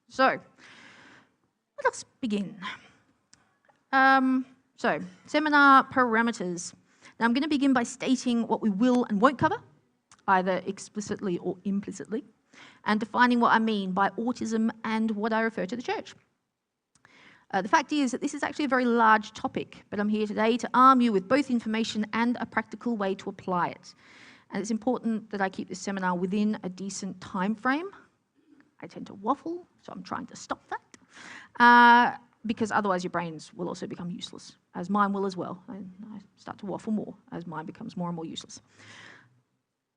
So, let us begin. Seminar parameters. Now, I'm going to begin by stating what we will and won't cover, either explicitly or implicitly, and defining what I mean by autism and what I refer to the church. The fact is that this is actually a very large topic, but I'm here today to arm you with both information and a practical way to apply it. And it's important that I keep this seminar within a decent time frame. I tend to waffle, so I'm trying to stop that, because otherwise your brains will also become useless, as mine will as well. And I start to waffle more as mine becomes more and more useless.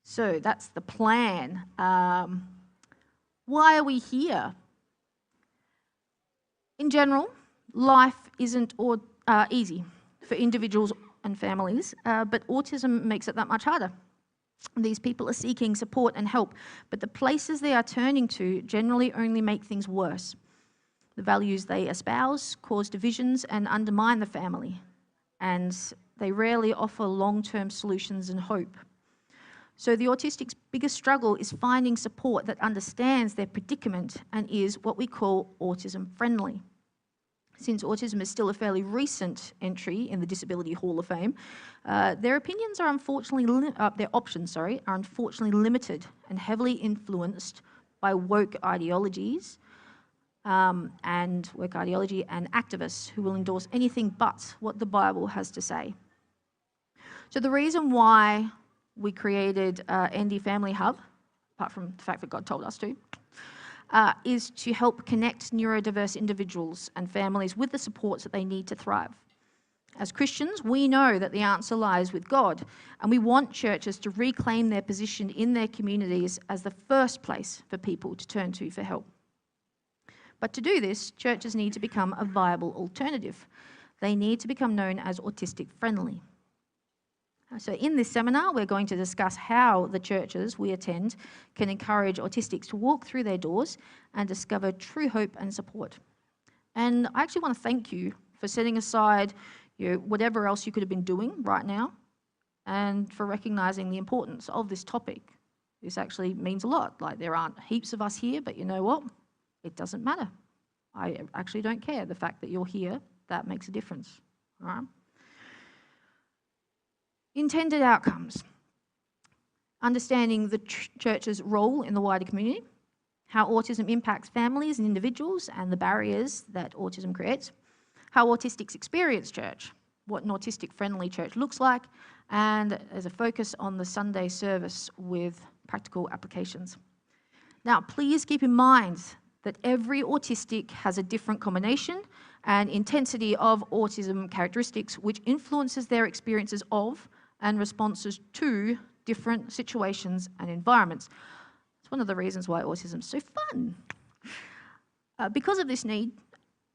So that's the plan. Why are we here? In general, life isn't easy for individuals and families, but autism makes it that much harder. These people are seeking support and help, but the places they are turning to generally only make things worse. The values they espouse cause divisions and undermine the family, and they rarely offer long-term solutions and hope. So the autistic's biggest struggle is finding support that understands their predicament and is what we call autism-friendly. Since autism is still a fairly recent entry in the Disability Hall of Fame, their options are unfortunately limited and heavily influenced by woke ideology and activists who will endorse anything but what the Bible has to say. So the reason why we created ND Family Hub, apart from the fact that God told us to, is to help connect neurodiverse individuals and families with the supports that they need to thrive. As Christians, we know that the answer lies with God, and we want churches to reclaim their position in their communities as the first place for people to turn to for help. But to do this, churches need to become a viable alternative. They need to become known as autistic-friendly. So in this seminar, we're going to discuss how the churches we attend can encourage autistics to walk through their doors and discover true hope and support. And I actually want to thank you for setting aside whatever else you could have been doing right now and for recognizing the importance of this topic. This actually means a lot. Like, there aren't heaps of us here, but you know what? It doesn't matter. I actually don't care. The fact that you're here, that makes a difference. All right? Intended outcomes. Understanding the church's role in the wider community, how autism impacts families and individuals and the barriers that autism creates, how autistics experience church, what an autistic-friendly church looks like, and there's a focus on the Sunday service with practical applications. Now, please keep in mind that every autistic has a different combination and intensity of autism characteristics, which influences their experiences of and responses to different situations and environments. It's one of the reasons why autism is so fun. Because of this need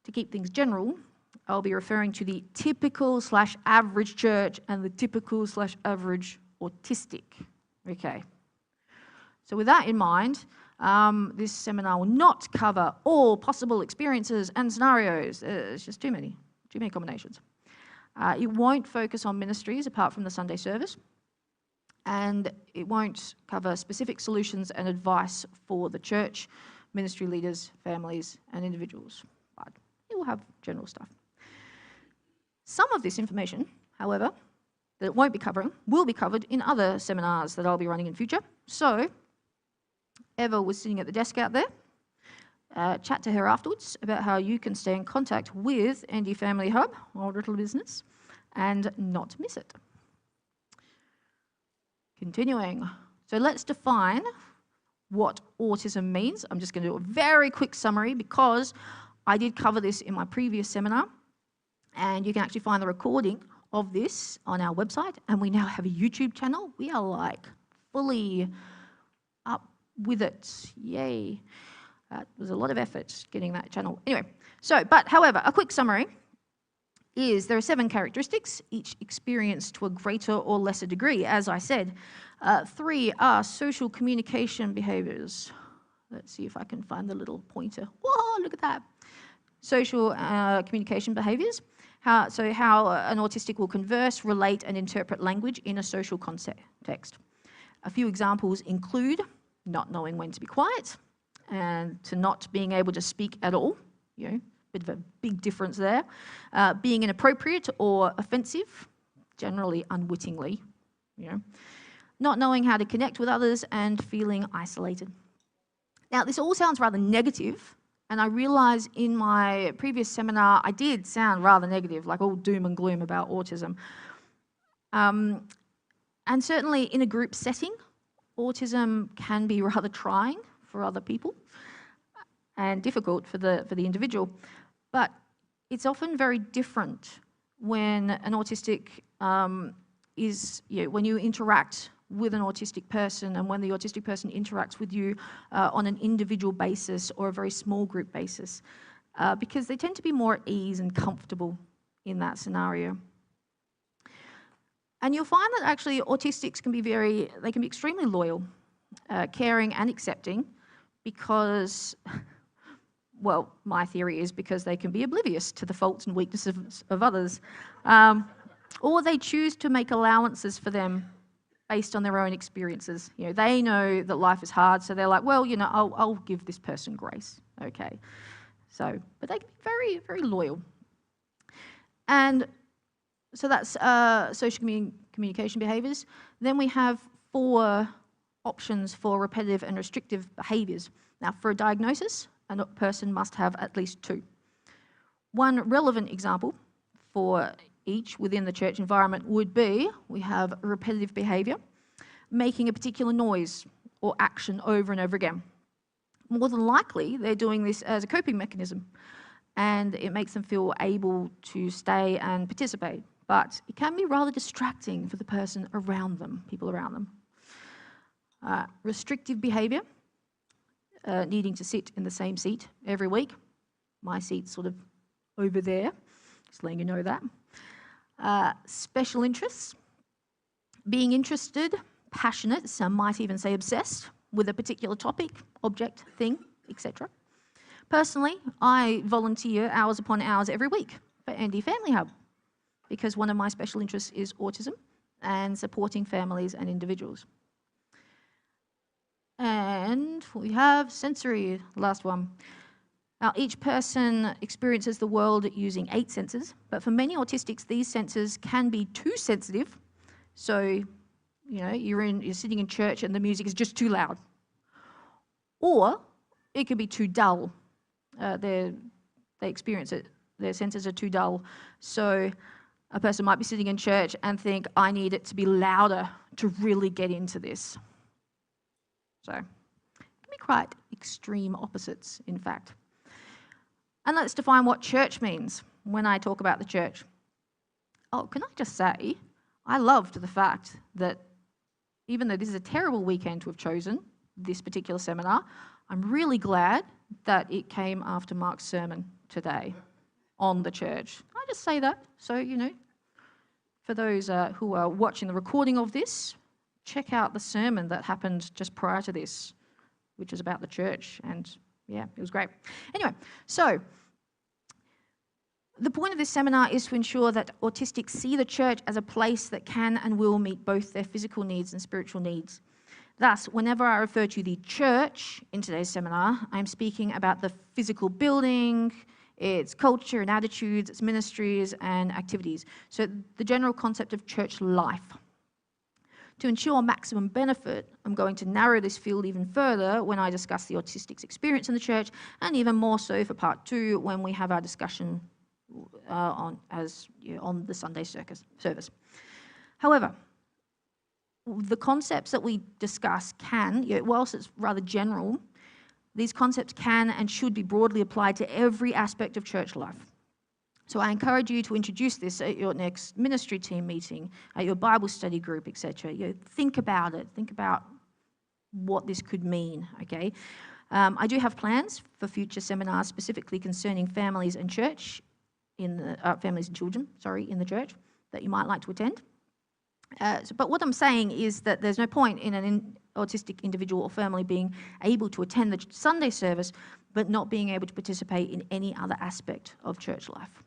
to keep things general, I'll be referring to the typical/average church and the typical/average autistic. Okay. So with that in mind, this seminar will not cover all possible experiences and scenarios. It's just too many combinations. It won't focus on ministries apart from the Sunday service, and it won't cover specific solutions and advice for the church, ministry leaders, families, and individuals, but it will have general stuff. Some of this information, however, that it won't be covering, will be covered in other seminars that I'll be running in future. So, Eva was sitting at the desk out there. Chat to her afterwards about how you can stay in contact with ND Family Hub, our little business, and not miss it. Continuing. So let's define what autism means. I'm just going to do a very quick summary because I did cover this in my previous seminar, and you can actually find the recording of this on our website, and we now have a YouTube channel. We are like fully up with it. Yay. It was a lot of effort getting that channel. Anyway, however, a quick summary is there are 7 characteristics, each experienced to a greater or lesser degree. As I said, 3 are social communication behaviours. Let's see if I can find the little pointer. Whoa, look at that. Social communication behaviours. How an autistic will converse, relate, and interpret language in a social context. A few examples include not knowing when to be quiet, and to not being able to speak at all, bit of a big difference there. Being inappropriate or offensive, generally unwittingly, not knowing how to connect with others and feeling isolated. Now, this all sounds rather negative, and I realise in my previous seminar I did sound rather negative, like all doom and gloom about autism. And certainly in a group setting, autism can be rather trying for other people and difficult for the individual. But it's often very different when an autistic when you interact with an autistic person, and when the autistic person interacts with you on an individual basis or a very small group basis, because they tend to be more at ease and comfortable in that scenario. And you'll find that actually autistics can be extremely loyal, caring and accepting, because, well, my theory is because they can be oblivious to the faults and weaknesses of others, or they choose to make allowances for them based on their own experiences. They know that life is hard, so they're like, well, I'll give this person grace, okay? But they can be very, very loyal. And so that's social communication behaviours. Then we have 4 options for repetitive and restrictive behaviours. Now, for a diagnosis, a person must have at least 2. One relevant example for each within the church environment would be, we have repetitive behaviour, making a particular noise or action over and over again. More than likely, they're doing this as a coping mechanism, and it makes them feel able to stay and participate. But it can be rather distracting for the person around them, people around them. Restrictive behaviour, needing to sit in the same seat every week. My seat's sort of over there, just letting you know that. Special interests, being interested, passionate, some might even say obsessed, with a particular topic, object, thing, etc. Personally, I volunteer hours upon hours every week for Andy Family Hub, because one of my special interests is autism and supporting families and individuals. And we have sensory, last one. Now, each person experiences the world using 8 senses, but for many autistics, these senses can be too sensitive. So, you're sitting in church and the music is just too loud. Or it could be too dull. They experience it, their senses are too dull. So a person might be sitting in church and think, I need it to be louder to really get into this. So it can be quite extreme opposites, in fact. And let's define what church means when I talk about the church. Oh, can I just say, I loved the fact that even though this is a terrible weekend to have chosen, this particular seminar, I'm really glad that it came after Mark's sermon today on the church. Can I just say that? So, for those who are watching the recording of this, check out the sermon that happened just prior to this, which is about the church, and yeah, it was great. Anyway, so the point of this seminar is to ensure that autistics see the church as a place that can and will meet both their physical needs and spiritual needs. Thus, whenever I refer to the church in today's seminar, I'm speaking about the physical building, its culture and attitudes, its ministries and activities. So the general concept of church life. To ensure maximum benefit, I'm going to narrow this field even further when I discuss the autistics experience in the church, and even more so for part 2 when we have our discussion on the Sunday service. However, the concepts that we discuss can, whilst it's rather general, these concepts can and should be broadly applied to every aspect of church life. So I encourage you to introduce this at your next ministry team meeting, at your Bible study group, etc. Think about it. Think about what this could mean, okay? I do have plans for future seminars specifically concerning families and church, families and children, in the church, that you might like to attend. But what I'm saying is that there's no point in an autistic individual or family being able to attend the Sunday service but not being able to participate in any other aspect of church life.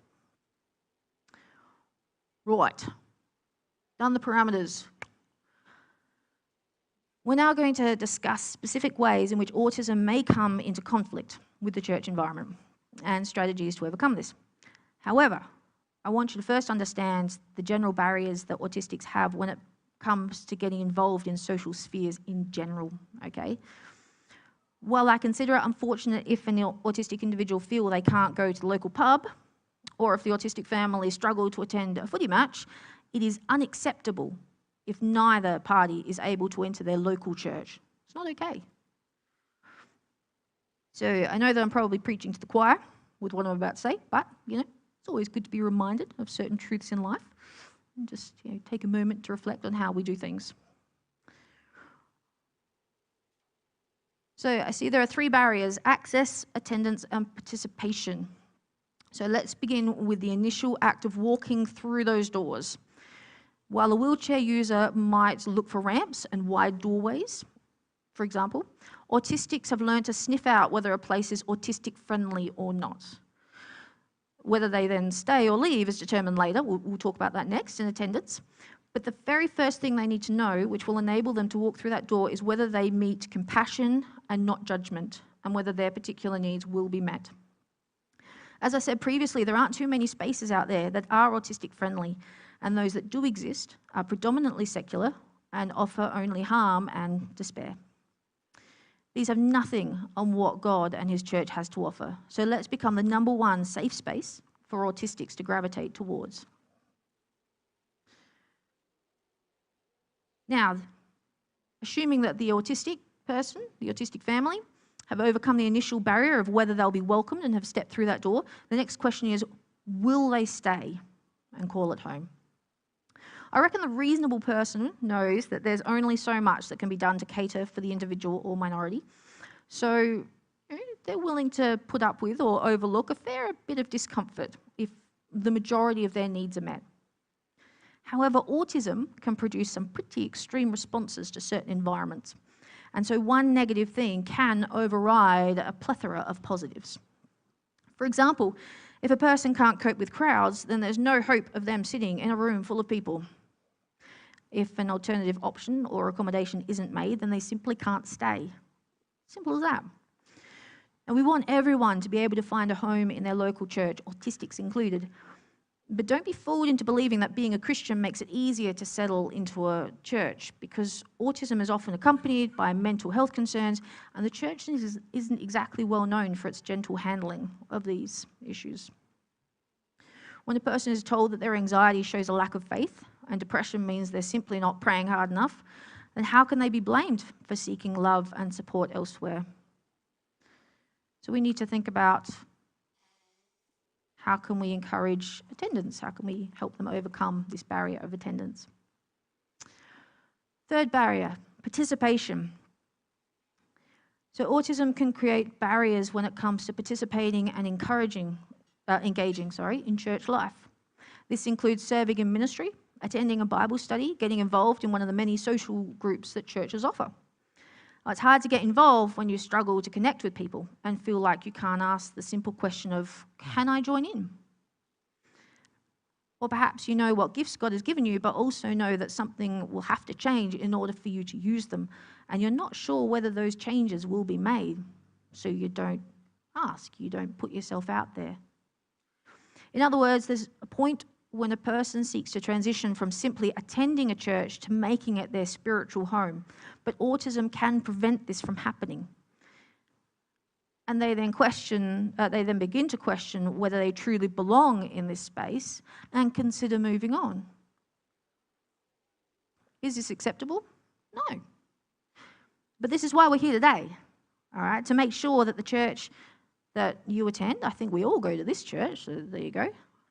Right, done the parameters. We're now going to discuss specific ways in which autism may come into conflict with the church environment and strategies to overcome this. However, I want you to first understand the general barriers that autistics have when it comes to getting involved in social spheres in general, okay? While I consider it unfortunate if an autistic individual feel they can't go to the local pub, or if the autistic family struggle to attend a footy match, it is unacceptable if neither party is able to enter their local church. It's not okay. So I know that I'm probably preaching to the choir with what I'm about to say, but it's always good to be reminded of certain truths in life and just take a moment to reflect on how we do things. So I see there are 3 barriers: access, attendance, and participation. So let's begin with the initial act of walking through those doors. While a wheelchair user might look for ramps and wide doorways, for example, autistics have learned to sniff out whether a place is autistic-friendly or not. Whether they then stay or leave is determined later. We'll talk about that next in attendance. But the very first thing they need to know, which will enable them to walk through that door, is whether they meet compassion and not judgment, and whether their particular needs will be met. As I said previously, there aren't too many spaces out there that are autistic-friendly, and those that do exist are predominantly secular and offer only harm and despair. These have nothing on what God and His church has to offer. So let's become the #1 safe space for autistics to gravitate towards. Now, assuming that the autistic person, the autistic family, have overcome the initial barrier of whether they'll be welcomed and have stepped through that door, the next question is, will they stay and call it home? I reckon the reasonable person knows that there's only so much that can be done to cater for the individual or minority. So they're willing to put up with or overlook a fair bit of discomfort if the majority of their needs are met. However, autism can produce some pretty extreme responses to certain environments. And so one negative thing can override a plethora of positives. For example, if a person can't cope with crowds, then there's no hope of them sitting in a room full of people. If an alternative option or accommodation isn't made, then they simply can't stay. Simple as that. And we want everyone to be able to find a home in their local church, autistics included. But don't be fooled into believing that being a Christian makes it easier to settle into a church, because autism is often accompanied by mental health concerns, and the church isn't exactly well known for its gentle handling of these issues. When a person is told that their anxiety shows a lack of faith and depression means they're simply not praying hard enough, then how can they be blamed for seeking love and support elsewhere? So we need to think about, how can we encourage attendance? How can we help them overcome this barrier of attendance? Third barrier, participation. So autism can create barriers when it comes to participating and engaging in church life. This includes serving in ministry, attending a Bible study, getting involved in one of the many social groups that churches offer. It's hard to get involved when you struggle to connect with people and feel like you can't ask the simple question of, can I join in? Or perhaps you know what gifts God has given you, but also know that something will have to change in order for you to use them, and you're not sure whether those changes will be made, so you don't ask, you don't put yourself out there. In other words, there's a point when a person seeks to transition from simply attending a church to making it their spiritual home. But autism can prevent this from happening. And they then begin to question whether they truly belong in this space and consider moving on. Is this acceptable? No. But this is why we're here today, all right, to make sure that the church that you attend, I think we all go to this church, so there you go,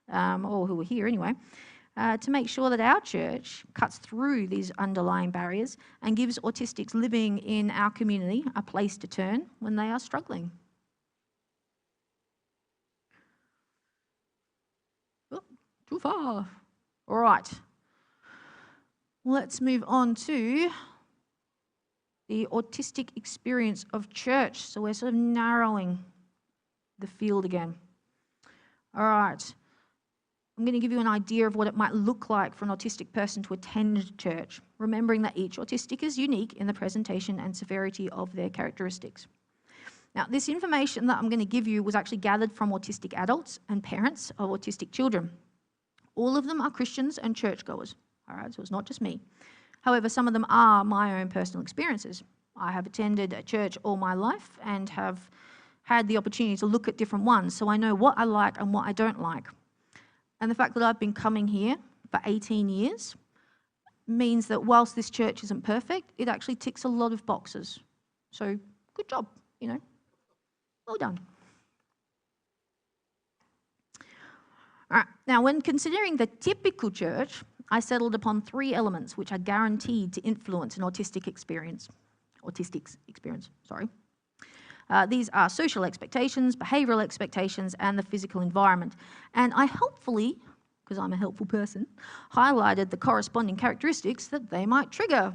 or who are here anyway, to make sure that our church cuts through these underlying barriers and gives autistics living in our community a place to turn when they are struggling. Oh, too far. All right. Let's move on to the autistic experience of church. So we're sort of narrowing the field again. All right. I'm going to give you an idea of what it might look like for an autistic person to attend church, remembering that each autistic is unique in the presentation and severity of their characteristics. Now, this information that I'm going to give you was actually gathered from autistic adults and parents of autistic children. All of them are Christians and churchgoers, all right, so it's not just me. However, some of them are my own personal experiences. I have attended a church all my life and have had the opportunity to look at different ones, so I know what I like and what I don't like. And the fact that I've been coming here for 18 years means that whilst this church isn't perfect, it actually ticks a lot of boxes. So good job, you know, well done. All right, now when considering the typical church, I settled upon 3 elements which are guaranteed to influence an autistics experience. These are social expectations, behavioural expectations, and the physical environment. And I helpfully, because I'm a helpful person, highlighted the corresponding characteristics that they might trigger.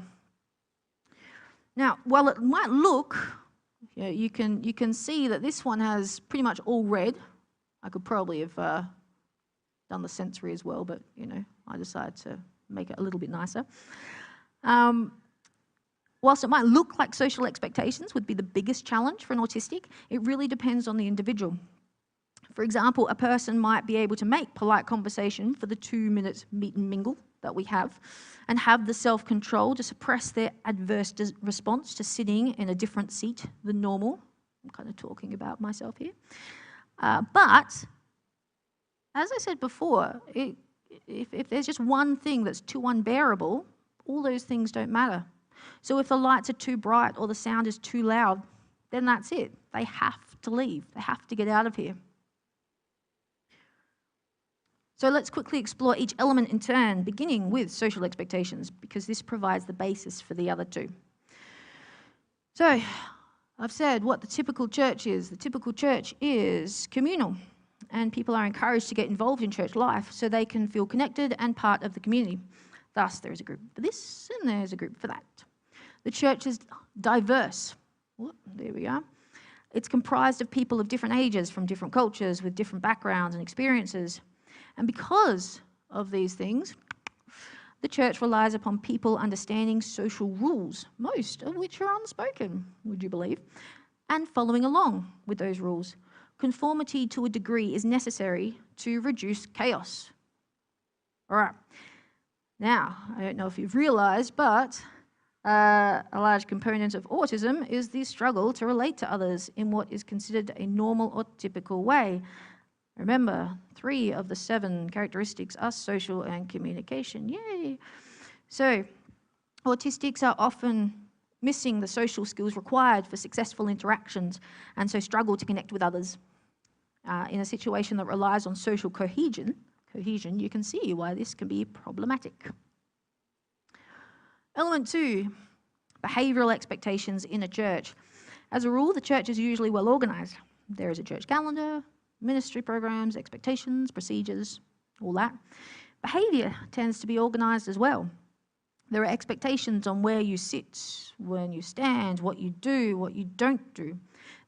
Now, while it might look, you can see that this one has pretty much all red. I could probably have done the sensory as well, but I decided to make it a little bit nicer. Whilst it might look like social expectations would be the biggest challenge for an autistic, it really depends on the individual. For example, a person might be able to make polite conversation for the 2-minute meet and mingle that we have and have the self-control to suppress their adverse response to sitting in a different seat than normal. I'm kind of talking about myself here. But, as I said before, if there's just one thing that's too unbearable, all those things don't matter. So if the lights are too bright or the sound is too loud, then that's it. They have to leave. They have to get out of here. So let's quickly explore each element in turn, beginning with social expectations, because this provides the basis for the other 2. So I've said what the typical church is. The typical church is communal, and people are encouraged to get involved in church life so they can feel connected and part of the community. Thus, there is a group for this and there's a group for that. The church is diverse. There we are. It's comprised of people of different ages, from different cultures, with different backgrounds and experiences. And because of these things, the church relies upon people understanding social rules, most of which are unspoken, would you believe, and following along with those rules. Conformity to a degree is necessary to reduce chaos. All right. Now, I don't know if you've realised, but a large component of autism is the struggle to relate to others in what is considered a normal or typical way. Remember, 3 of the 7 characteristics are social and communication. Yay! So, autistics are often missing the social skills required for successful interactions and so struggle to connect with others. In a situation that relies on social cohesion, you can see why this can be problematic. Element 2, behavioural expectations in a church. As a rule, the church is usually well organised. There is a church calendar, ministry programs, expectations, procedures, all that. Behaviour tends to be organised as well. There are expectations on where you sit, when you stand, what you do, what you don't do.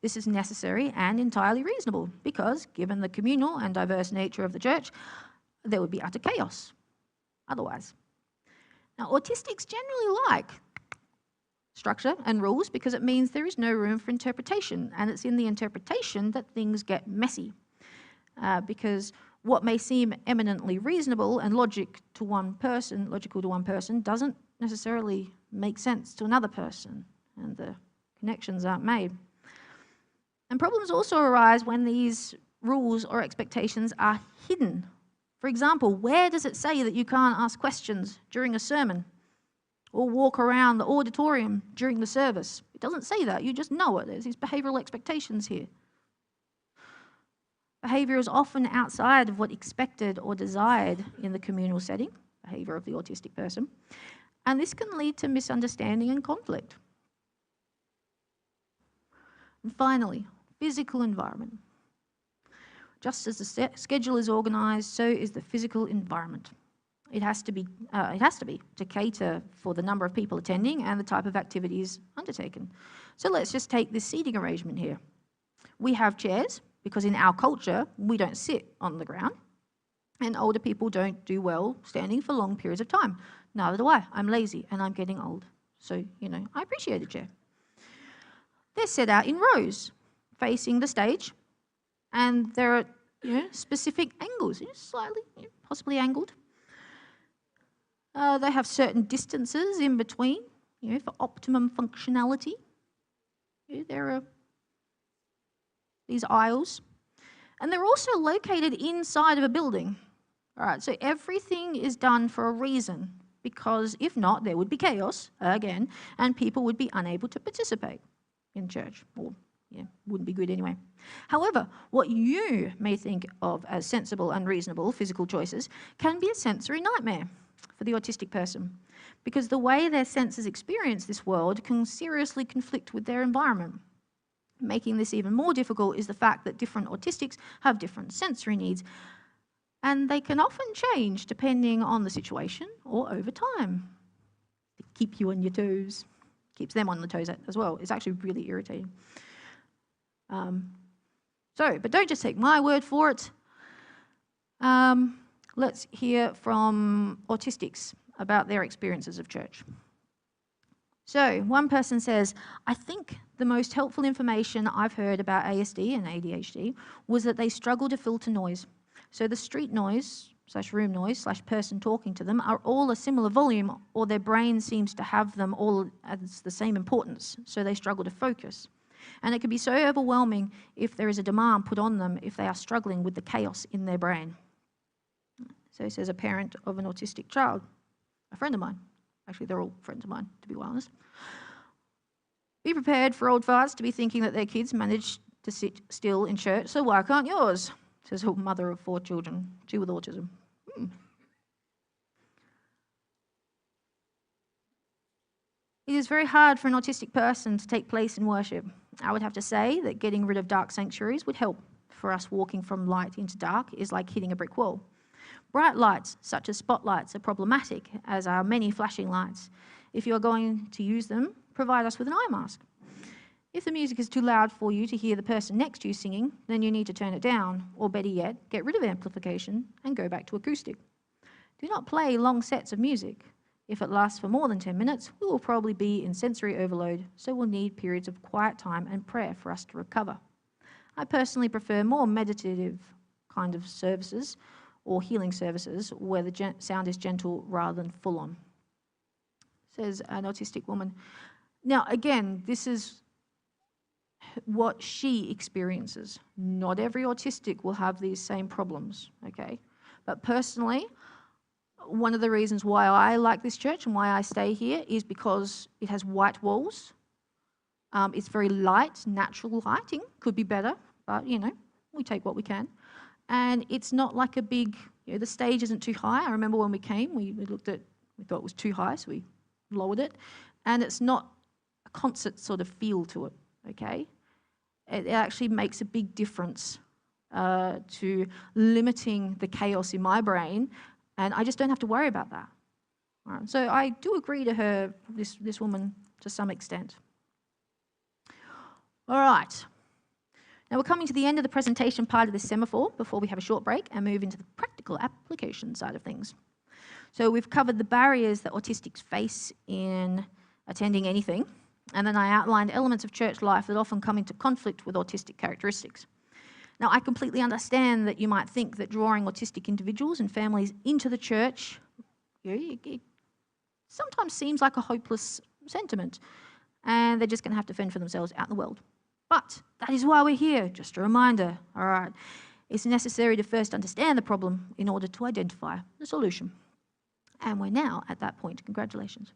This is necessary and entirely reasonable because, given the communal and diverse nature of the church, there would be utter chaos otherwise. Now, autistics generally like structure and rules because it means there is no room for interpretation, and it's in the interpretation that things get messy. Because what may seem eminently reasonable and logical to one person, doesn't necessarily make sense to another person, and the connections aren't made. And problems also arise when these rules or expectations are hidden. For example, where does it say that you can't ask questions during a sermon or walk around the auditorium during the service? It doesn't say that. You just know it. There's these behavioural expectations here. Behaviour is often outside of what expected or desired in the communal setting, behaviour of the autistic person, and this can lead to misunderstanding and conflict. And finally, physical environment. Just as the schedule is organised, so is the physical environment. It has to be to cater for the number of people attending and the type of activities undertaken. So let's just take this seating arrangement here. We have chairs because in our culture we don't sit on the ground. And older people don't do well standing for long periods of time. Neither do I. I'm lazy and I'm getting old. So, I appreciate a chair. They're set out in rows facing the stage, and there are specific angles, slightly, possibly angled. They have certain distances in between, for optimum functionality. There are these aisles. And they're also located inside of a building. All right, so everything is done for a reason, because if not, there would be chaos, again, and people would be unable to participate in church, or wouldn't be good anyway. However, what you may think of as sensible and reasonable physical choices can be a sensory nightmare for the autistic person, because the way their senses experience this world can seriously conflict with their environment. Making this even more difficult is the fact that different autistics have different sensory needs, and they can often change depending on the situation or over time. They keep you on your toes. Keeps them on the toes as well. It's actually really irritating. But don't just take my word for it. Let's hear from autistics about their experiences of church. So one person says, I think the most helpful information I've heard about ASD and ADHD was that they struggle to filter noise. So the street noise / room noise / person talking to them are all a similar volume, or their brain seems to have them all as the same importance, so they struggle to focus. And it can be so overwhelming if there is a demand put on them if they are struggling with the chaos in their brain. So says a parent of an autistic child, a friend of mine. Actually, they're all friends of mine, to be honest. Be prepared for old farts to be thinking that their kids manage to sit still in church, so why can't yours? Says a mother of 4 children, 2 with autism. It is very hard for an autistic person to take place in worship. I would have to say that getting rid of dark sanctuaries would help. For us, walking from light into dark is like hitting a brick wall. Bright lights, such as spotlights, are problematic, as are many flashing lights. If you are going to use them, provide us with an eye mask. If the music is too loud for you to hear the person next to you singing, then you need to turn it down, or better yet, get rid of amplification and go back to acoustic. Do not play long sets of music. If it lasts for more than 10 minutes, we will probably be in sensory overload, so we'll need periods of quiet time and prayer for us to recover. I personally prefer more meditative kind of services or healing services where the sound is gentle rather than full on, says an autistic woman. Now, again, this is what she experiences. Not every autistic will have these same problems, okay? But personally, one of the reasons why I like this church and why I stay here is because it has white walls. It's very light, natural lighting. Could be better, but, we take what we can. And it's not like a big, the stage isn't too high. I remember when we came, we thought it was too high, so we lowered it. And it's not a concert sort of feel to it, okay? It actually makes a big difference to limiting the chaos in my brain, and I just don't have to worry about that. All right, so I do agree to her, this woman, to some extent. All right. Now we're coming to the end of the presentation part of this semaphore before we have a short break and move into the practical application side of things. So we've covered the barriers that autistics face in attending anything, and then I outlined elements of church life that often come into conflict with autistic characteristics. Now, I completely understand that you might think that drawing autistic individuals and families into the church it sometimes seems like a hopeless sentiment, and they're just going to have to fend for themselves out in the world. But that is why we're here, just a reminder, all right? It's necessary to first understand the problem in order to identify the solution. And we're now at that point. Congratulations.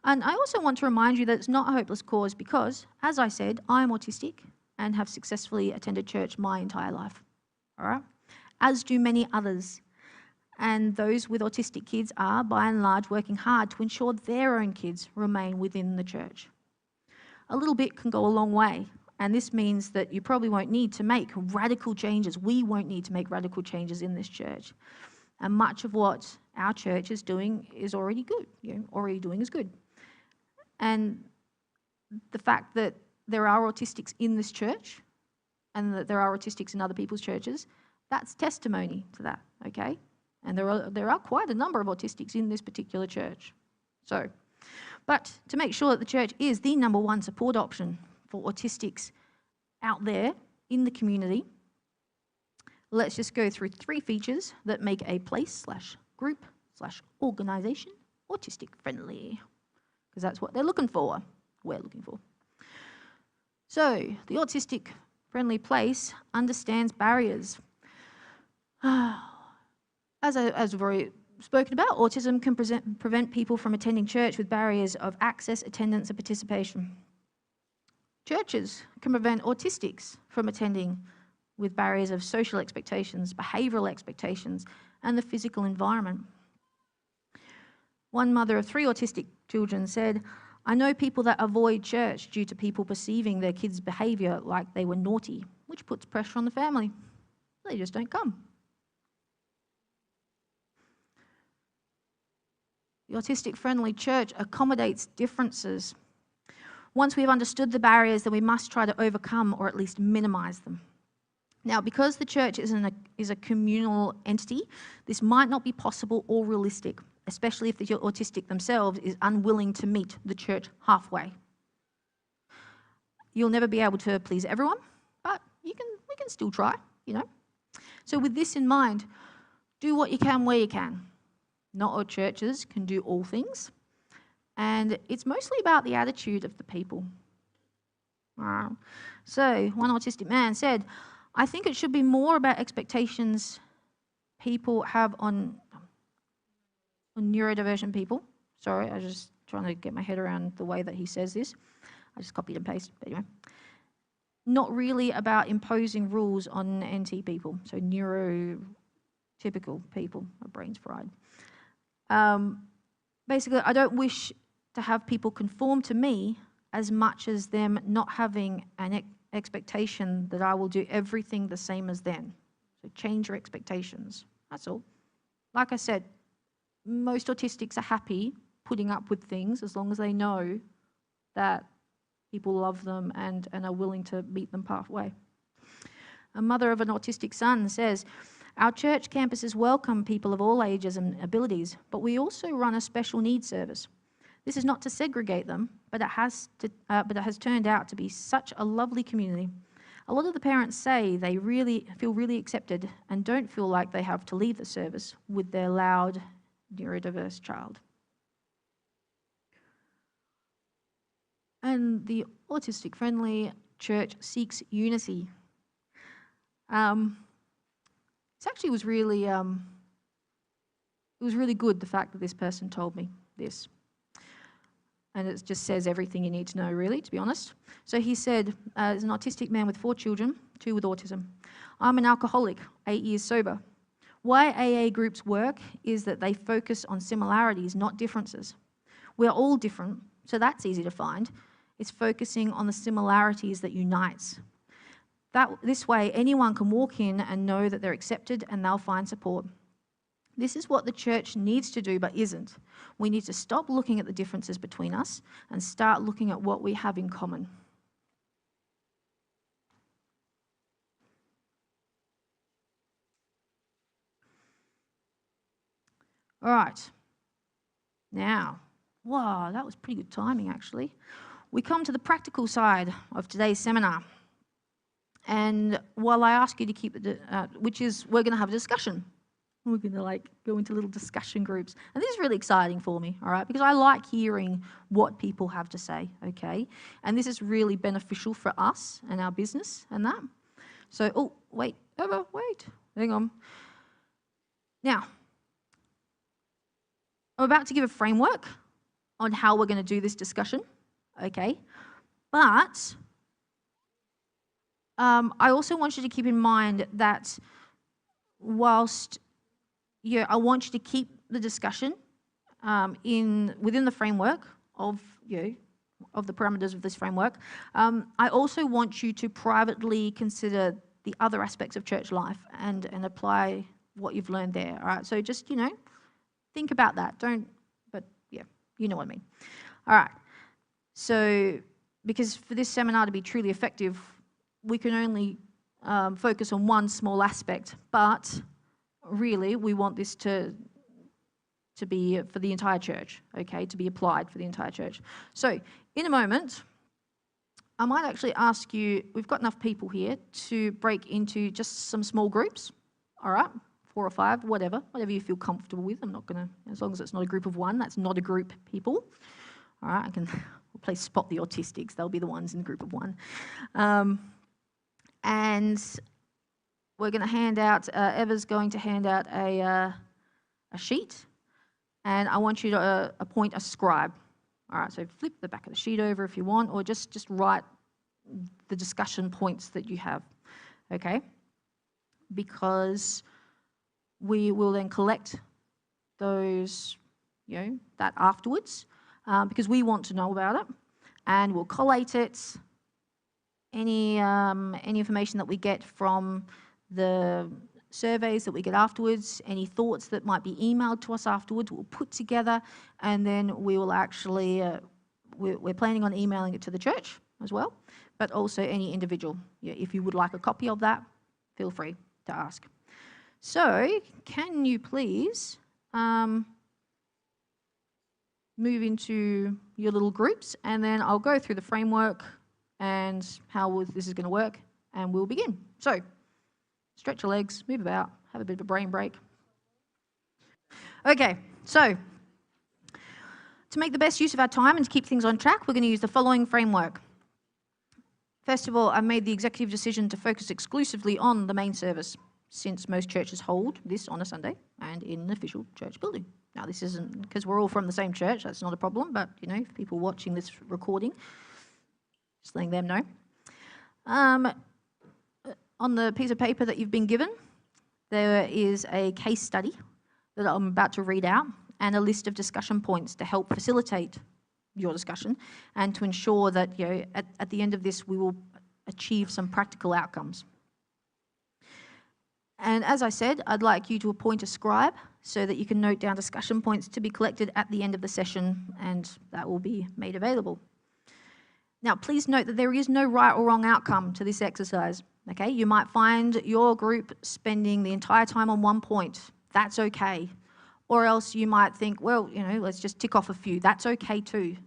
And I also want to remind you that it's not a hopeless cause because, as I said, I'm autistic and have successfully attended church my entire life, all right? As do many others. And those with autistic kids are, by and large, working hard to ensure their own kids remain within the church. A little bit can go a long way, and this means that you probably won't need to make radical changes. We won't need to make radical changes in this church. And much of what our church is doing is already good, already doing is good. And the fact that there are autistics in this church and that there are autistics in other people's churches That's testimony to that, okay? And there are quite a number of autistics in this particular church. But to make sure that the church is the number one support option for autistics out there in the community, let's just go through 3 features that make a place/group/organisation autistic friendly, because that's what they're looking for, we're looking for. So the autistic friendly place understands barriers. As we've already spoken about, autism can prevent people from attending church with barriers of access, attendance and participation. Churches can prevent autistics from attending with barriers of social expectations, behavioural expectations and the physical environment. One mother of 3 autistic children said, "I know people that avoid church due to people perceiving their kids' behaviour like they were naughty, which puts pressure on the family. They just don't come." The autistic-friendly church accommodates differences. Once we've understood the barriers, then we must try to overcome or at least minimise them. Now, because the church is a communal entity, this might not be possible or realistic, especially if the autistic themselves is unwilling to meet the church halfway. You'll never be able to please everyone, but we can still try, you know. So with this in mind, do what you can where you can. Not all churches can do all things, and it's mostly about the attitude of the people. So one autistic man said, "I think it should be more about expectations people have on neurodivergent people." Sorry, I was just trying to get my head around the way that he says this. I just copied and pasted, but anyway. Not really about imposing rules on NT people, so neurotypical people, my brain's fried. Basically, I don't wish to have people conform to me as much as them not having an expectation that I will do everything the same as them. So change your expectations, that's all. Like I said, most autistics are happy putting up with things as long as they know that people love them and are willing to meet them halfway. A mother of an autistic son says, "Our church campuses welcome people of all ages and abilities, but we also run a special needs service. This is not to segregate them, but it has turned out to be such a lovely community. A lot of the parents say they feel really accepted and don't feel like they have to leave the service with their loud, neurodiverse child." And the autistic-friendly church seeks unity. It actually was really, good, the fact that this person told me this. And it just says everything you need to know, really, to be honest. So he said, as an autistic man with 4 children, 2 with autism, "I'm an alcoholic, 8 years sober. Why AA groups work is that they focus on similarities, not differences. We're all different, so that's easy to find. It's focusing on the similarities that unites. This way, anyone can walk in and know that they're accepted and they'll find support. This is what the church needs to do but isn't. We need to stop looking at the differences between us and start looking at what we have in common." All right. Now, wow, that was pretty good timing, actually. We come to the practical side of today's seminar. And while I ask you to keep we're going to have a discussion. We're going to go into little discussion groups. And this is really exciting for me, all right, because I like hearing what people have to say, okay? And this is really beneficial for us and our business and that. So, wait, hang on. Now, I'm about to give a framework on how we're going to do this discussion, okay? But I also want you to keep in mind that whilst I want you to keep the discussion within the framework of the parameters of this framework, I also want you to privately consider the other aspects of church life and apply what you've learned there. All right, so just think about that. You know what I mean. All right. So because for this seminar to be truly effective, we can only focus on one small aspect, but really we want this to be for the entire church, okay, to be applied for the entire church. So in a moment, I might actually ask you, we've got enough people here to break into just some small groups, all right, 4 or 5, whatever you feel comfortable with. I'm not going to, as long as it's not a group of 1, that's not a group people. All right, we'll play spot the autistics, they'll be the ones in the group of 1. And we're going to hand out, Eva's going to hand out a sheet, and I want you to appoint a scribe. All right, so flip the back of the sheet over if you want, or just write the discussion points that you have, okay? Because we will then collect those, that afterwards, because we want to know about it, and we'll collate it. Any information that we get from the surveys that we get afterwards, any thoughts that might be emailed to us afterwards, we'll put together, and then we will actually, we're planning on emailing it to the church as well, but also any individual. If you would like a copy of that, feel free to ask. So, can you please move into your little groups, and then I'll go through the framework and how this is going to work, and we'll begin. So, stretch your legs, move about, have a bit of a brain break. Okay, so to make the best use of our time and to keep things on track, we're going to use the following framework. First of all, I made the executive decision to focus exclusively on the main service, since most churches hold this on a Sunday and in an official church building. Now, this isn't because we're all from the same church, that's not a problem, but, if people watching this recording, just letting them know. On the piece of paper that you've been given, there is a case study that I'm about to read out and a list of discussion points to help facilitate your discussion and to ensure that at the end of this we will achieve some practical outcomes. And as I said, I'd like you to appoint a scribe so that you can note down discussion points to be collected at the end of the session, and that will be made available. Now, please note that there is no right or wrong outcome to this exercise. Okay, you might find your group spending the entire time on one point. That's okay. Or else you might think, well, let's just tick off a few. That's okay too.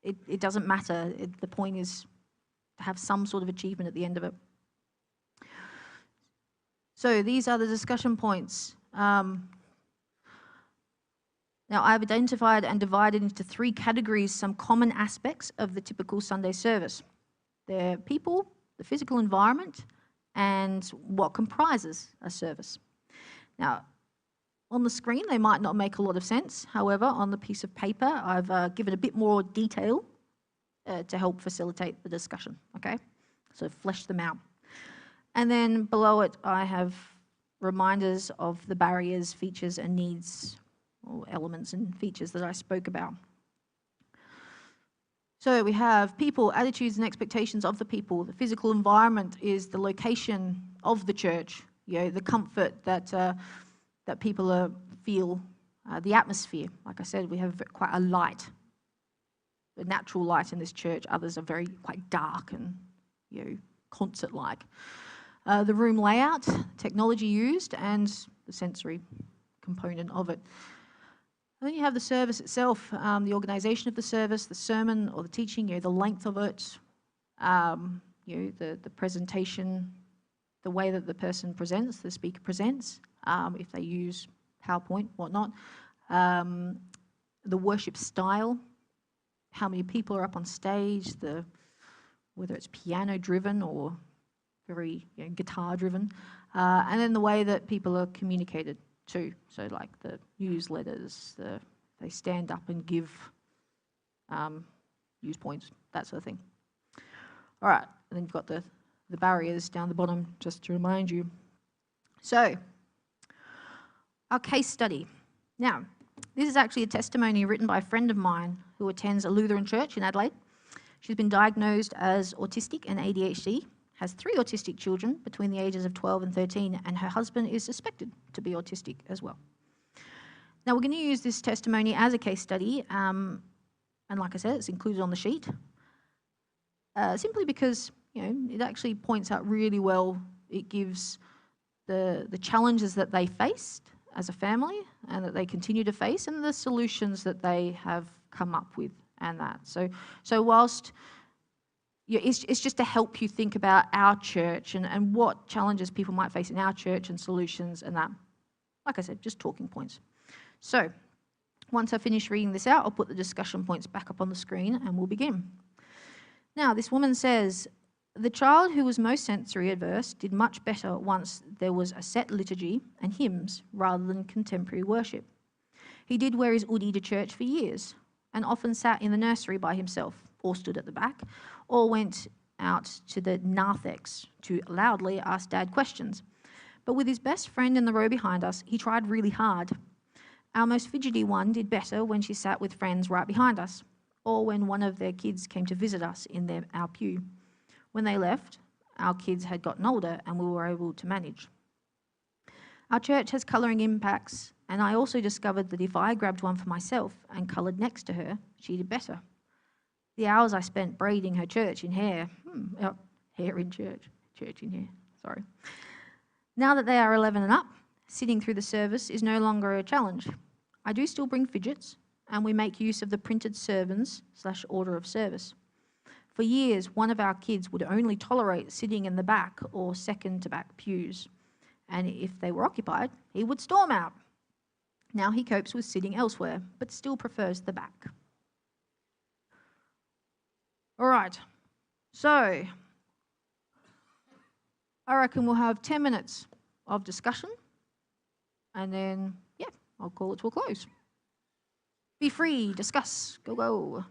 It doesn't matter. The point is to have some sort of achievement at the end of it. So these are the discussion points. Now, I've identified and divided into 3 categories some common aspects of the typical Sunday service. They're people, the physical environment, and what comprises a service. Now, on the screen, they might not make a lot of sense. However, on the piece of paper, I've given a bit more detail to help facilitate the discussion, okay? So flesh them out. And then below it, I have reminders of the barriers, features, and needs, or elements and features that I spoke about. So we have people, attitudes and expectations of the people. The physical environment is the location of the church, the comfort that people feel, the atmosphere. Like I said, we have quite a natural light in this church. Others are quite dark and concert-like. The room layout, technology used, and the sensory component of it. And then you have the service itself, the organisation of the service, the sermon or the teaching, the length of it, the presentation, the way that the person presents, the speaker presents, if they use PowerPoint, whatnot, the worship style, how many people are up on stage, whether it's piano-driven or very guitar-driven, and then the way that people are communicated too. So like the newsletters, they stand up and give news points, that sort of thing. All right, and then you've got the barriers down the bottom, just to remind you. So, our case study. Now, this is actually a testimony written by a friend of mine who attends a Lutheran church in Adelaide. She's been diagnosed as autistic and ADHD, has 3 autistic children between the ages of 12 and 13, and her husband is suspected to be autistic as well. Now, we're going to use this testimony as a case study, and like I said, it's included on the sheet, simply because it actually points out really well It gives the challenges that they faced as a family and that they continue to face, and the solutions that they have come up with and that. So whilst it's just to help you think about our church and what challenges people might face in our church and solutions and that. Like I said, just talking points. So once I finish reading this out, I'll put the discussion points back up on the screen and we'll begin. Now, this woman says, the child who was most sensory adverse did much better once there was a set liturgy and hymns rather than contemporary worship. He did wear his hoodie to church for years and often sat in the nursery by himself or stood at the back or went out to the narthex to loudly ask Dad questions. But with his best friend in the row behind us, he tried really hard. Our most fidgety one did better when she sat with friends right behind us or when one of their kids came to visit us in our pew. When they left, our kids had gotten older and we were able to manage. Our church has colouring impacts, and I also discovered that if I grabbed one for myself and coloured next to her, she did better. The hours I spent braiding her church in hair, hair in church in hair, sorry. Now that they are 11 and up, sitting through the service is no longer a challenge. I do still bring fidgets, and we make use of the printed servants/order of service. For years, one of our kids would only tolerate sitting in the back or second-to-back pews, and if they were occupied, he would storm out. Now he copes with sitting elsewhere, but still prefers the back. All right, so I reckon we'll have 10 minutes of discussion, and then, I'll call it to a close. Be free, discuss, go.